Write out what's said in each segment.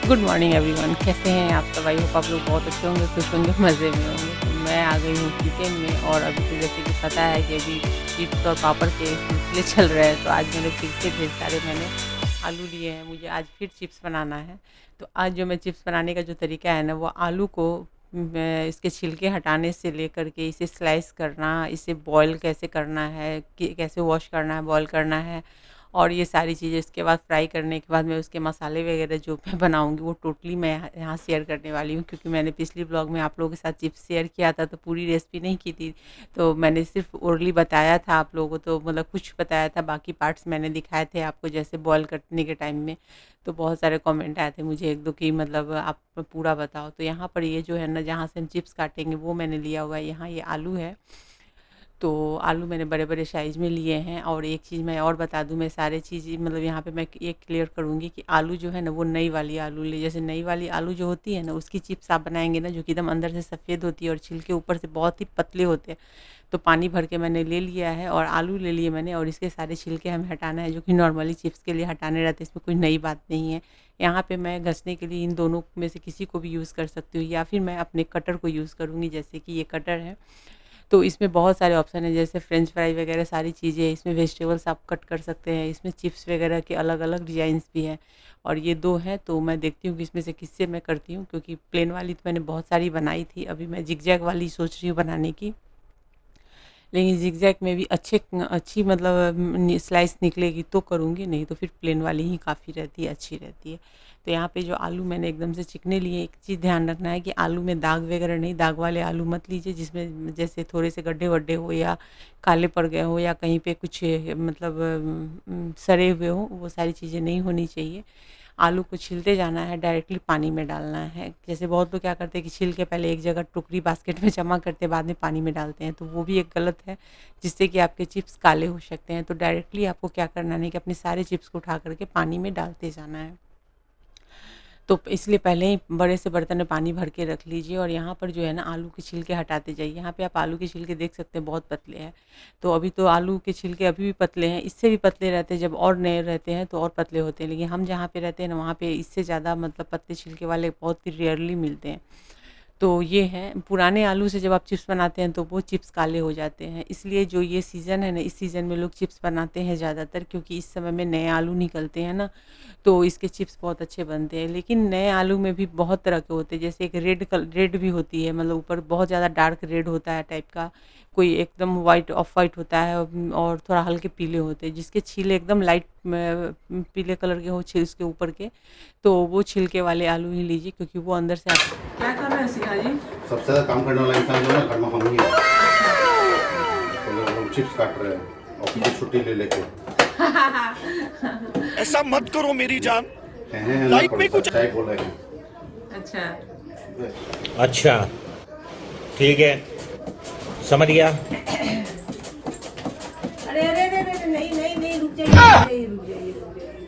Good morning everyone, कैसे हैं आप सब? आई होप आप लोग बहुत अच्छे होंगे, खुश होंगे, मज़े में होंगे। तो मैं आ गई हूँ किचन में और अभी तो जैसे कि पता है कि अभी चिप्स और पापड़ के सिलसिले चल रहे हैं, तो आज मैंने फिर से ढेर सारे आलू लिए हैं। मुझे आज फिर चिप्स बनाना है। तो आज जो मैं चिप्स बनाने का जो तरीका है ना, वो आलू को इसके छिलके हटाने से लेकर के इसे स्लाइस करना, इसे बॉयल कैसे करना है, कैसे वॉश करना है, बॉयल करना है, और ये सारी चीज़ें इसके बाद फ्राई करने के बाद मैं उसके मसाले वगैरह जो मैं बनाऊँगी वो टोटली मैं यहाँ शेयर करने वाली हूँ, क्योंकि मैंने पिछली ब्लॉग में आप लोगों के साथ चिप्स शेयर किया था तो पूरी रेसिपी नहीं की थी। तो मैंने सिर्फ ओरली बताया था आप लोगों को, तो मतलब कुछ बताया था, बाकी पार्ट्स मैंने दिखाए थे आपको जैसे बॉयल करने के टाइम में। तो बहुत सारे कमेंट आए थे मुझे एक दो कि मतलब आप पूरा बताओ। तो यहाँ पर ये जो है ना, जहाँ से हम चिप्स काटेंगे वो मैंने लिया हुआ है। यहाँ ये आलू है, तो आलू मैंने बड़े-बड़े साइज़ में लिए हैं। और एक चीज़ मैं और बता दूँ, मैं सारे चीज़ मतलब यहाँ पे मैं ये क्लियर करूँगी कि आलू जो है ना, वो नई वाली आलू ले, जैसे नई वाली आलू जो होती है ना, उसकी चिप्स आप बनाएँगे ना, जो कि एकदम अंदर से सफ़ेद होती है और छिलके ऊपर से बहुत ही पतले होते हैं। तो पानी भर के मैंने ले लिया है और आलू ले लिए मैंने, और इसके सारे छिलके हमें हटाना है, जो कि नॉर्मली चिप्स के लिए हटाने रहते हैं, इसमें कोई नई बात नहीं है। यहाँ पे मैं घसने के लिए इन दोनों में से किसी को भी यूज़ कर सकती हूँ, या फिर मैं अपने कटर को यूज़ करूँगी, जैसे कि ये कटर है। तो इसमें बहुत सारे ऑप्शन हैं, जैसे फ्रेंच फ्राई वगैरह सारी चीज़ें, इसमें वेजिटेबल्स आप कट कर सकते हैं, इसमें चिप्स वगैरह के अलग-अलग डिज़ाइंस भी हैं। और ये 2 हैं, तो मैं देखती हूँ कि इसमें से किससे मैं करती हूँ, क्योंकि प्लेन वाली तो मैंने बहुत सारी बनाई थी, अभी मैं ज़िगज़ैग वाली सोच रही हूँ बनाने की। लेकिन ज़िगज़ैग में भी अच्छी मतलब स्लाइस निकलेगी तो करूँगी, नहीं तो फिर प्लेन वाली ही काफ़ी रहती है, अच्छी रहती है। तो यहाँ पे जो आलू मैंने एकदम से चिकने लिए, एक चीज़ ध्यान रखना है कि आलू में दाग वगैरह नहीं, दाग वाले आलू मत लीजिए, जिसमें जैसे थोड़े से गड्ढे-वड्ढे हो या काले पड़ गए हो या कहीं पे कुछ मतलब सड़े हुए हों, वो सारी चीज़ें नहीं होनी चाहिए। आलू को छीलते जाना है, डायरेक्टली पानी में डालना है। जैसे बहुत लोग क्या करते हैं कि छील के पहले एक जगह टोकरी बास्केट में जमा करते हैं, बाद में पानी में डालते हैं, तो वो भी एक गलत है, जिससे कि आपके चिप्स काले हो सकते हैं। तो डायरेक्टली आपको क्या करना नहीं कि अपने सारे चिप्स को उठा करके पानी में डालते जाना है। तो इसलिए पहले ही बड़े से बर्तन में पानी भर के रख लीजिए, और यहाँ पर जो है ना, आलू के छिलके हटाते जाइए। यहाँ पे आप आलू के छिलके देख सकते हैं, बहुत पतले हैं। तो अभी तो आलू के छिलके अभी भी पतले हैं, इससे भी पतले रहते हैं, जब और नए रहते हैं तो और पतले होते हैं। लेकिन हम जहाँ पे रहते हैं ना, वहाँ पे इससे ज़्यादा मतलब पतले छिलके वाले बहुत ही रेयरली मिलते हैं। तो ये है, पुराने आलू से जब आप चिप्स बनाते हैं तो वो चिप्स काले हो जाते हैं। इसलिए जो ये सीज़न है ना, इस सीज़न में लोग चिप्स बनाते हैं ज़्यादातर, क्योंकि इस समय में नए आलू निकलते हैं ना, तो इसके चिप्स बहुत अच्छे बनते हैं। लेकिन नए आलू में भी बहुत तरह के होते हैं, जैसे एक रेड भी होती है, मतलब ऊपर बहुत ज़्यादा डार्क रेड होता है टाइप का, कोई एकदम वाइट ऑफ वाइट होता है, और थोड़ा हल्के पीले होते हैं, जिसके छीले एकदम लाइट पीले कलर के हो उसके ऊपर के, तो वो छिलके वाले आलू ही लीजिए, क्योंकि वो अंदर से आप क्या कर रहे हैं सिन्हा जी? सबसे ज्यादा काम करने वाला इंसान जो है ना, घर में हम ही है। तो लोग चिप्स काट रहे हैं ऑफिस से छुट्टी ले लेके। ऐसा मत करो मेरी जान। हैं लाइफ में कुछ सच्चाई बोल रहे हैं। अच्छा, अच्छा, ठीक है, समझ गया। अरे अरे अरे अरे, नहीं नहीं नहीं, रुक जाइए, रुक जाइए, रुक जाइए।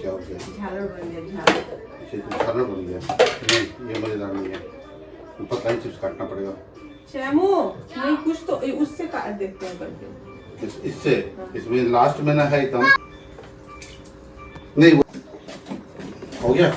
क्या हो गया? झालर बन गया, झालर। इसे कुछ खाना बन गया नहीं, ये मजेदार नहीं है। ऊपर कहीं चिप्स काटना पड़ेगा। शैमू, नहीं कुछ तो उससे काट देते हैं करके। इससे इसमें लास्ट में ना है एकदम नहीं हो गया।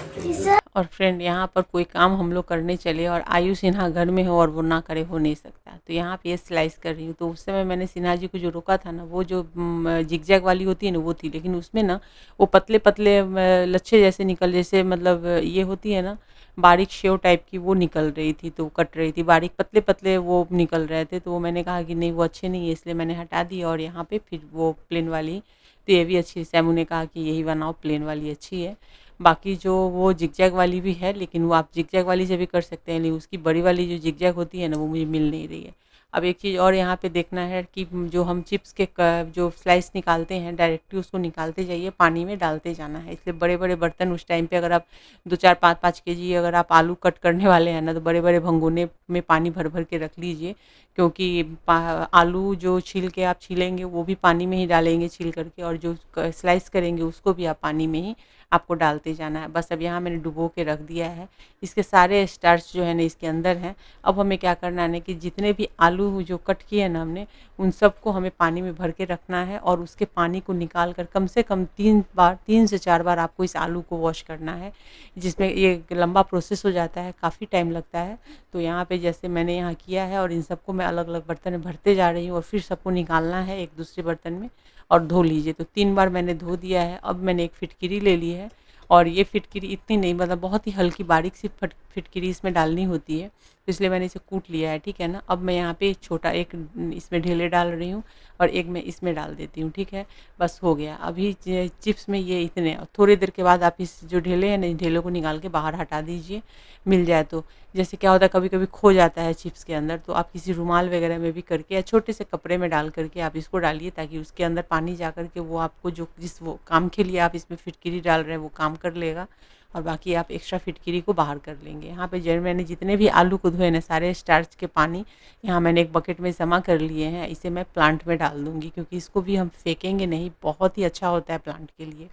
और फ्रेंड, यहाँ पर कोई काम हम लोग करने चले और आयु सिन्हा घर में हो और वो ना करे, हो नहीं सकता। तो यहाँ पे ये स्लाइस कर रही हूँ, तो उस समय मैंने सिन्हा जी को जो रोका था ना, वो जो जिगजैग वाली होती है ना, वो थी। लेकिन उसमें ना वो पतले पतले लच्छे जैसे जैसे मतलब ये होती है ना, बारीक शेव टाइप की, वो निकल रही थी, तो कट रही थी, बारीक पतले पतले वो निकल रहे थे। तो वो मैंने कहा कि नहीं, वो अच्छे नहीं है, इसलिए मैंने हटा दी। और यहाँ पे फिर वो प्लेन वाली, तो ये भी अच्छी, सैमू ने कहा कि यही बनाओ, प्लेन वाली अच्छी है। बाकी जो वो जिगजैग वाली भी है, लेकिन वो आप जिगजैग वाली से भी कर सकते हैं, लेकिन उसकी बड़ी वाली जो जिगजैग होती है ना, वो मुझे मिल नहीं रही है। अब एक चीज़ और यहाँ पे देखना है कि जो हम चिप्स के जो स्लाइस निकालते हैं, डायरेक्टली उसको निकालते जाइए, पानी में डालते जाना है। इसलिए बड़े बड़े बर्तन उस टाइम पे, अगर आप 2 4 5 5 केजी अगर आप आलू कट करने वाले हैं ना, तो बड़े बड़े भगोने में पानी भर भर के रख लीजिए, क्योंकि आलू जो छील के आप छीलेंगे वो भी पानी में ही डालेंगे छील करके, और जो स्लाइस करेंगे उसको भी आप पानी में ही आपको डालते जाना है। बस अब यहाँ मैंने डुबो के रख दिया है। इसके सारे स्टार्च जो है ना इसके अंदर हैं। अब हमें क्या करना है ना कि जितने भी आलू जो कट किए हैं ना हमने, उन सबको हमें पानी में भर के रखना है और उसके पानी को निकाल कर कम से कम 3 से 4 बार आपको इस आलू को वॉश करना है, जिसमें ये लंबा प्रोसेस हो जाता है, काफ़ी टाइम लगता है। तो यहाँ पे जैसे मैंने यहाँ किया है और इन सबको मैं अलग अलग बर्तन में भरते जा रही हूँ और फिर सबको निकालना है एक दूसरे बर्तन में और धो लीजिए। तो 3 बार मैंने धो दिया है। अब मैंने एक फिटकिरी ले ली है और ये फिटकिरी इतनी नहीं, मतलब बहुत ही हल्की बारीक सी फिटकिरी इसमें डालनी होती है, तो इसलिए मैंने इसे कूट लिया है, ठीक है ना। अब मैं यहाँ पे छोटा एक इसमें ढेले डाल रही हूँ और एक मैं इसमें डाल देती हूँ, ठीक है। बस हो गया। अभी चिप्स में ये इतने, थोड़ी देर के बाद आप इस जो ढेले हैं ना, ढेले को निकाल के बाहर हटा दीजिए, मिल जाए तो। जैसे क्या होता है कभी कभी खो जाता है चिप्स के अंदर, तो आप किसी रुमाल वगैरह में भी करके या छोटे से कपड़े में डाल करके आप इसको डालिए, ताकि उसके अंदर पानी जा करके वो आपको जो जिस वो काम के लिए आप इसमें फिटकिरी डाल रहे हैं वो काम कर लेगा, और बाकी आप एक्स्ट्रा फिटकिरी को बाहर कर लेंगे। यहाँ पे मैंने जितने भी आलू को धोए ना, सारे स्टार्च के पानी यहाँ मैंने एक बकेट में जमा कर लिए हैं। इसे मैं प्लांट में डाल दूँगी, क्योंकि इसको भी हम फेंकेंगे नहीं, बहुत ही अच्छा होता है प्लांट के लिए।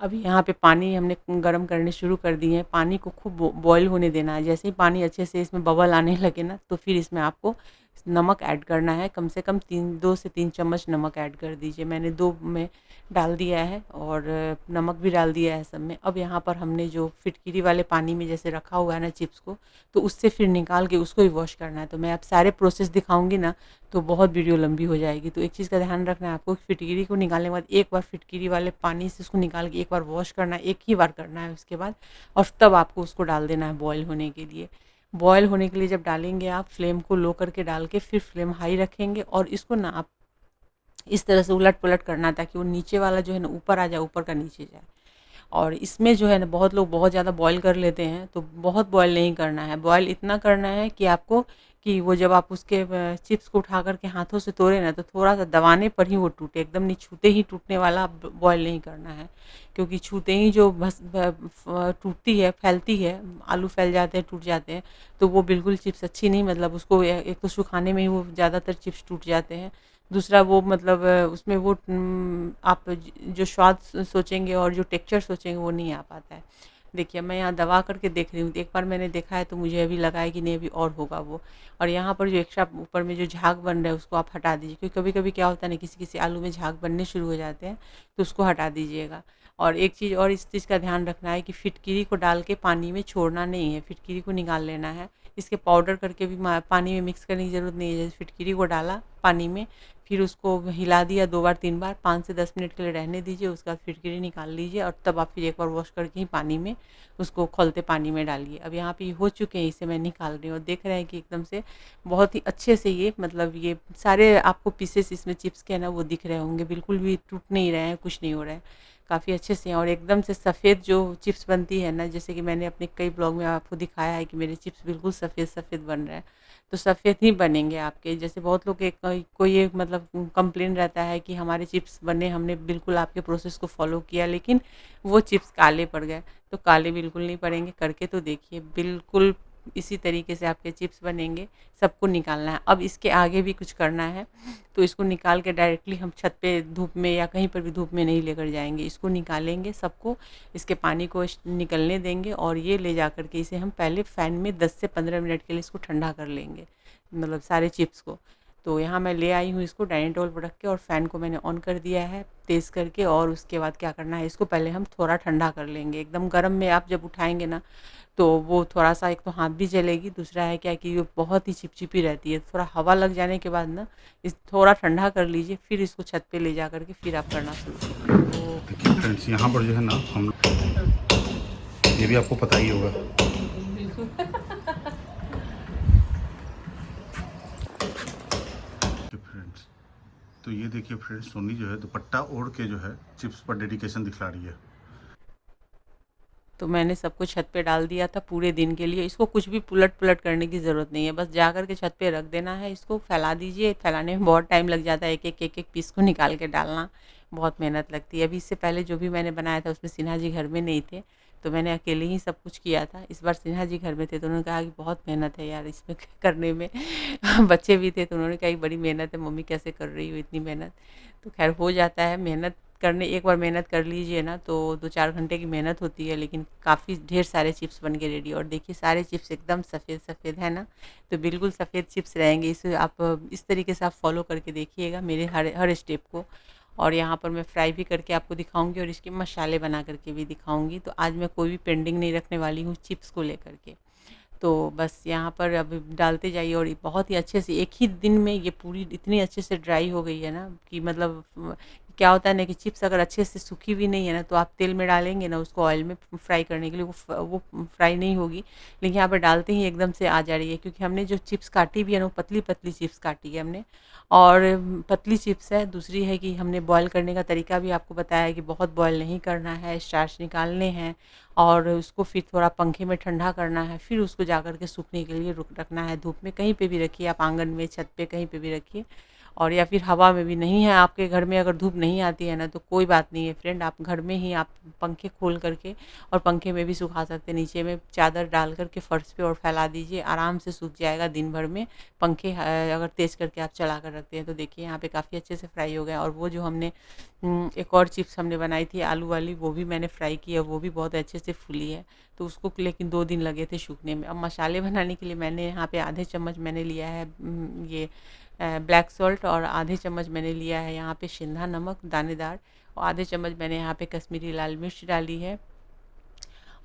अभी यहाँ पे पानी हमने गर्म करने शुरू कर दिए हैं। पानी को खूब बॉईल होने देना है। जैसे ही पानी अच्छे से इसमें बबल आने लगे ना, तो फिर इसमें आपको नमक ऐड करना है। कम से कम 2 से 3 चम्मच नमक ऐड कर दीजिए। मैंने 2 में डाल दिया है और नमक भी डाल दिया है सब में। अब यहाँ पर हमने जो फिटकिरी वाले पानी में जैसे रखा हुआ है ना चिप्स को, तो उससे फिर निकाल के उसको भी वॉश करना है। तो मैं अब सारे प्रोसेस दिखाऊंगी ना, तो बहुत वीडियो लंबी हो जाएगी। तो एक चीज़ का ध्यान रखना है आपको, फिटकिरी को निकालने के बाद एक बार फिटकिरी वाले पानी से उसको निकाल के एक बार वॉश करना है, एक ही बार करना है उसके बाद, और तब आपको उसको डाल देना है बॉयल होने के लिए। बॉयल होने के लिए जब डालेंगे आप, फ्लेम को लो करके डाल के फिर फ्लेम हाई रखेंगे, और इसको ना आप इस तरह से उलट पुलट करना है, ताकि वो नीचे वाला जो है ना ऊपर आ जाए, ऊपर का नीचे जाए। और इसमें जो है ना बहुत लोग बहुत ज़्यादा बॉयल कर लेते हैं, तो बहुत बॉयल नहीं करना है। बॉयल इतना करना है कि आपको, कि वो जब आप उसके चिप्स को उठा करके हाथों से तोड़े ना, तो थोड़ा सा दबाने पर ही वो टूटे, एकदम नहीं छूते ही टूटने वाला बॉयल नहीं करना है। क्योंकि छूते ही जो टूटती है, फैलती है, आलू फैल जाते हैं, टूट जाते हैं, तो वो बिल्कुल चिप्स अच्छी नहीं, मतलब उसको एक तो सुखाने में ही वो ज़्यादातर चिप्स टूट जाते हैं। दूसरा वो मतलब उसमें वो आप जो स्वाद सोचेंगे और जो टेक्सचर सोचेंगे वो नहीं आ पाता है। देखिए मैं यहाँ दबा करके देख रही हूँ, एक बार मैंने देखा है तो मुझे अभी लगा है कि नहीं अभी और होगा वो। और यहाँ पर जो एक्स्ट्रा ऊपर में जो झाग बन रहा है उसको आप हटा दीजिए, क्योंकि कभी कभी क्या होता है ना, किसी किसी आलू में झाग बनने शुरू हो जाते हैं, तो उसको हटा दीजिएगा। और एक चीज़ और, इस चीज़ का ध्यान रखना है कि फिटकिरी को डाल के पानी में छोड़ना नहीं है, फिटकिरी को निकाल लेना है। इसके पाउडर करके भी पानी में मिक्स करने की ज़रूरत नहीं है। जैसे फिटकिरी को डाला पानी में, फिर उसको हिला दिया 2 बार 3 बार, 5 से 10 मिनट के लिए रहने दीजिए, उसके बाद फिटकिरी निकाल लीजिए, और तब आप फिर एक बार वॉश करके ही पानी में उसको खौलते पानी में डालिए। अब यहाँ पे हो चुके हैं, इसे मैं निकाल रही हूँ, और देख रहे हैं कि एकदम से बहुत ही अच्छे से ये, मतलब ये सारे आपको पीसेस इसमें चिप्स के ना वो दिख रहे होंगे, बिल्कुल भी टूट नहीं रहे हैं, कुछ नहीं हो रहा है, काफ़ी अच्छे से हैं। और एकदम से सफ़ेद जो चिप्स बनती है ना, जैसे कि मैंने अपने कई ब्लॉग में आपको दिखाया है कि मेरे चिप्स बिल्कुल सफ़ेद सफ़ेद बन रहे हैं, तो सफ़ेद ही बनेंगे आपके। जैसे बहुत लोग कोई एक मतलब कंप्लेन रहता है कि हमारे चिप्स बने, हमने बिल्कुल आपके प्रोसेस को फॉलो किया, लेकिन वो चिप्स काले पड़ गए। तो काले बिल्कुल नहीं पड़ेंगे, करके तो देखिए, बिल्कुल इसी तरीके से आपके चिप्स बनेंगे। सबको निकालना है। अब इसके आगे भी कुछ करना है, तो इसको निकाल के डायरेक्टली हम छत पे धूप में या कहीं पर भी धूप में नहीं लेकर जाएंगे, इसको निकालेंगे सबको, इसके पानी को निकलने देंगे, और ये ले जा कर के इसे हम पहले फ़ैन में 10 से 15 मिनट के लिए इसको ठंडा कर लेंगे, मतलब सारे चिप्स को। तो यहाँ मैं ले आई हूँ इसको डाइनिंग टेबल पर रख के, और फ़ैन को मैंने ऑन कर दिया है तेज़ करके। और उसके बाद क्या करना है, इसको पहले हम थोड़ा ठंडा कर लेंगे। एकदम गर्म में आप जब उठाएंगे ना, तो वो थोड़ा सा, एक तो हाथ भी जलेगी, दूसरा है क्या कि वो बहुत ही चिपचिपी रहती है। थोड़ा हवा लग जाने के बाद ना इस थोड़ा ठंडा कर लीजिए, फिर इसको छत पे ले जा करके फिर आप करना शुरू कीजिए। तो देखिए फ्रेंड्स, यहाँ पर जो है ना, हम ये भी आपको पता ही होगा, फ्रेंड्स। तो ये देखिए फ्रेंड्स, सोनी जो है दुपट्टा ओढ़ के जो है चिप्स पर डेडिकेशन दिखला रही है। तो मैंने सबको छत पे डाल दिया था पूरे दिन के लिए। इसको कुछ भी उलट पुलट करने की ज़रूरत नहीं है, बस जा कर के छत पे रख देना है। इसको फैला दीजिए, फैलाने में बहुत टाइम लग जाता है, एक एक पीस को निकाल के डालना बहुत मेहनत लगती है। अभी इससे पहले जो भी मैंने बनाया था उसमें सिन्हा जी घर में नहीं थे, तो मैंने अकेले ही सब कुछ किया था। इस बार सिन्हा जी घर में थे तो उन्होंने कहा कि बहुत मेहनत है यार इसमें करने में। बच्चे भी थे तो उन्होंने कहा कि बड़ी मेहनत है मम्मी, कैसे कर रही हो इतनी मेहनत। तो खैर हो जाता है मेहनत करने, एक बार मेहनत कर लीजिए ना तो 2-4 घंटे की मेहनत होती है, लेकिन काफ़ी ढेर सारे चिप्स बन के रेडी। और देखिए सारे चिप्स एकदम सफ़ेद सफ़ेद है ना, तो बिल्कुल सफ़ेद चिप्स रहेंगे। इसे आप इस तरीके से आप फॉलो करके देखिएगा मेरे हर हर स्टेप को। और यहाँ पर मैं फ्राई भी करके आपको दिखाऊंगी और इसके मसाले बना करके भी दिखाऊंगी। तो आज मैं कोई भी पेंडिंग नहीं रखने वाली हूँ चिप्स को लेकर के। तो बस यहाँ पर अब डालते जाइए और ये बहुत ही अच्छे से एक ही दिन में ये पूरी इतनी अच्छे से ड्राई हो गई है ना कि मतलब क्या होता है ना कि चिप्स अगर अच्छे से सूखी भी नहीं है ना तो आप तेल में डालेंगे ना उसको ऑयल में फ्राई करने के लिए वो फ्राई नहीं होगी। लेकिन यहाँ पर डालते ही एकदम से आ जा रही है, क्योंकि हमने जो चिप्स काटी भी है ना वो पतली पतली चिप्स काटी है हमने, और पतली चिप्स है। दूसरी है कि हमने बॉयल करने का तरीका भी आपको बताया है कि बहुत बॉयल नहीं करना है, स्टार्च निकालने हैं और उसको फिर थोड़ा पंखे में ठंडा करना है, फिर उसको जा कर के सूखने के लिए रखना है। धूप में कहीं पे भी रखिए आप, आंगन में, छत पे, कहीं पे भी रखिए। और या फिर हवा में भी नहीं है आपके घर में, अगर धूप नहीं आती है ना तो कोई बात नहीं है फ्रेंड, आप घर में ही आप पंखे खोल करके और पंखे में भी सुखा सकते हैं। नीचे में चादर डाल करके फर्श पे और फैला दीजिए, आराम से सूख जाएगा दिन भर में। पंखे अगर तेज़ करके आप चला कर रखते हैं तो देखिए यहाँ पे काफ़ी अच्छे से फ्राई हो गया। और वो जो हमने एक और चिप्स हमने बनाई थी आलू वाली, वो भी मैंने फ्राई की है, वो भी बहुत अच्छे से फूली है। तो उसको लेकिन 2 दिन लगे थे सूखने में। अब मसाले बनाने के लिए मैंने यहाँ पे आधे चम्मच मैंने लिया है ये ब्लैक सॉल्ट, और आधे चम्मच मैंने लिया है यहाँ पे सिंधा नमक दानेदार, और आधे चम्मच मैंने यहाँ पे कश्मीरी लाल मिर्च डाली है।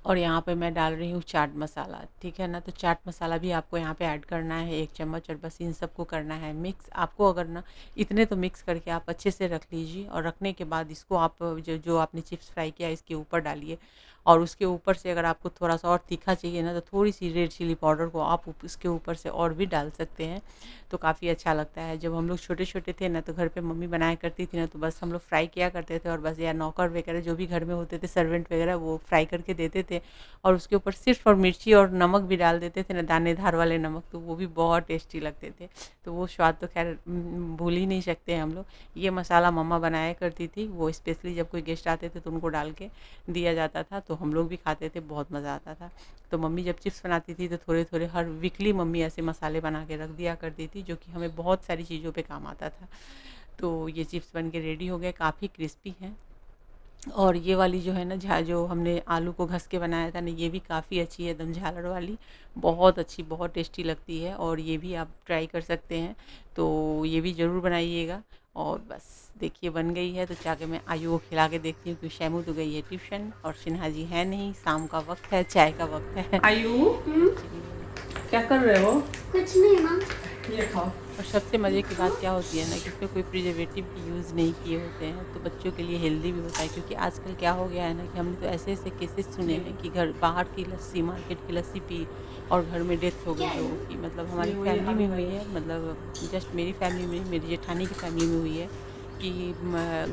और यहाँ पे मैं डाल रही हूँ चाट मसाला, ठीक है ना। तो चाट मसाला भी आपको यहाँ पे ऐड करना है 1 चम्मच, और बस इन सबको करना है मिक्स। आपको अगर ना इतने तो मिक्स करके आप अच्छे से रख लीजिए, और रखने के बाद इसको आप जो आपने चिप्स फ्राई किया इसके ऊपर डालिए। और उसके ऊपर से अगर आपको थोड़ा सा और तीखा चाहिए ना तो थोड़ी सी रेड चिली पाउडर को आप इसके ऊपर से और भी डाल सकते हैं, तो काफ़ी अच्छा लगता है। जब हम लोग छोटे छोटे थे ना तो घर पे मम्मी बनाया करती थी ना, तो बस हम लोग फ्राई किया करते थे और बस, या नौकर वगैरह जो भी घर में होते थे, सर्वेंट वगैरह, वो फ्राई करके देते थे और उसके ऊपर सिर्फ और मिर्ची और नमक भी डाल देते थे ना, दानेदार वाले नमक, तो वो भी बहुत टेस्टी लगते थे। तो वो स्वाद तो खैर भूल ही नहीं सकते हैं हम लोग। ये मसाला मम्मा बनाया करती थी, वो स्पेशली जब कोई गेस्ट आते थे तो उनको डाल के दिया जाता था, तो हम लोग भी खाते थे, बहुत मज़ा आता था। तो मम्मी जब चिप्स बनाती थी तो थोड़े थोड़े हर वीकली मम्मी ऐसे मसाले बना के रख दिया करती थी, जो कि हमें बहुत सारी चीज़ों पे काम आता था। तो ये चिप्स बन के रेडी हो गए, काफ़ी क्रिस्पी हैं। और ये वाली जो है ना जो हमने आलू को घस के बनाया था ना, ये भी काफ़ी अच्छी है, एकदम झालड़ वाली, बहुत अच्छी, बहुत टेस्टी लगती है। और ये भी आप ट्राई कर सकते हैं, तो ये भी ज़रूर बनाइएगा। और बस देखिए बन गई है, तो जाके मैं आयु को खिला के देखती हूँ, क्योंकि शैमू तो गई है ट्यूशन और सिन्हा जी है नहीं, शाम का वक्त है, चाय का वक्त है। आयु क्या कर रहे हो? कुछ नहीं माँ। ये खाओ। और सबसे मज़े की बात क्या होती है ना कि इसमें कोई प्रिजर्वेटिव भी यूज़ नहीं किए होते हैं, तो बच्चों के लिए हेल्दी भी होता है। क्योंकि आजकल क्या हो गया है ना कि हमने तो ऐसे ऐसे केसेस सुने हैं कि घर बाहर की लस्सी, मार्केट की लस्सी पी और घर में डेथ हो गई लोगों की। मतलब हमारी फैमिली में हुई है, मतलब जस्ट मेरी फैमिली में, मेरी जेठानी की फैमिली में हुई है कि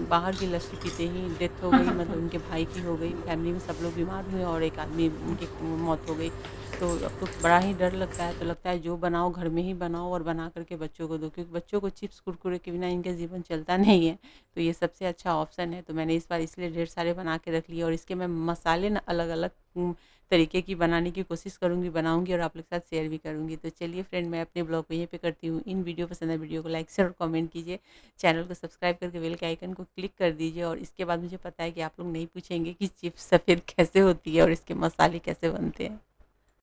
बाहर की लस्सी पीते ही डेथ हो गई, मतलब उनके भाई की हो गई। फैमिली में सब लोग बीमार हुए और एक आदमी उनकी मौत हो गई। तो अब तो बड़ा ही डर लगता है, तो लगता है जो बनाओ घर में ही बनाओ और बना करके बच्चों को दो, क्योंकि बच्चों को चिप्स कुरकुरे के बिना इनका जीवन चलता नहीं है। तो ये सबसे अच्छा ऑप्शन है। तो मैंने इस बार इसलिए ढेर सारे बना के रख लिए, और इसके मैं मसाले ना अलग अलग तरीके की बनाने की कोशिश करूँगी, बनाऊँगी और आप लोग के साथ शेयर भी करूँगी। तो चलिए फ्रेंड, मैं अपने ब्लॉग को यहीं पे करती हूँ। इन वीडियो पसंद है, वीडियो को लाइक शेयर और कमेंट कीजिए, चैनल को सब्सक्राइब करके बेल के आइकन को क्लिक कर दीजिए। और इसके बाद मुझे पता है कि आप लोग नहीं पूछेंगे कि चिप्स सफ़ेद कैसे होती है और इसके मसाले कैसे बनते हैं।